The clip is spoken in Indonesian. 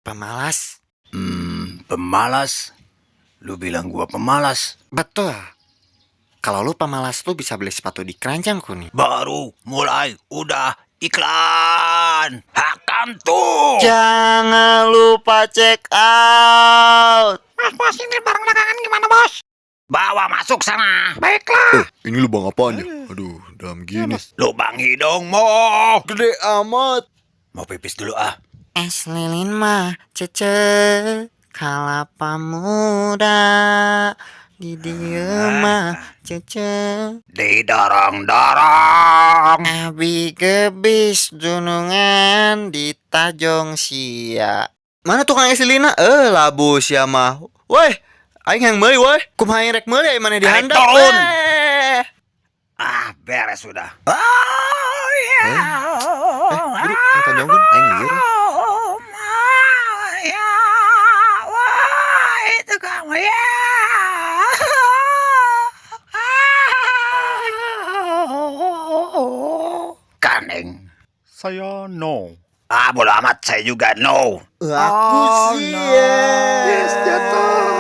Pemalas? Pemalas? Lu bilang gua pemalas? Betul. Kalau lu pemalas, lu bisa beli sepatu di keranjangku nih. Baru mulai udah iklan. Hakan tuh. Jangan lupa check out. Bos, ini barang dagangan gimana, Bos? Bawa masuk sana. Baiklah. Ini lubang apaan ya? Aduh, dalam gini. Lubang hidungmu. Gede amat. Mau pipis dulu ah. Es lilin mah cece kalapa muda di dieu mah cece Didorong-dorong. abi gebis dunungan di Tajong Sia. Mana tukang es lilin? Labu sia mah. Woi, aing yang meuli woi. Kumaha aing rek meuli mana dihandap turun. weh. Ah, beres sudah. Jadi, kata jonggon, aing liur. Itu kamu ya. Kaneng. Saya no. Ah, bodo amat, saya juga no. Aku sih. Yes, jatuh.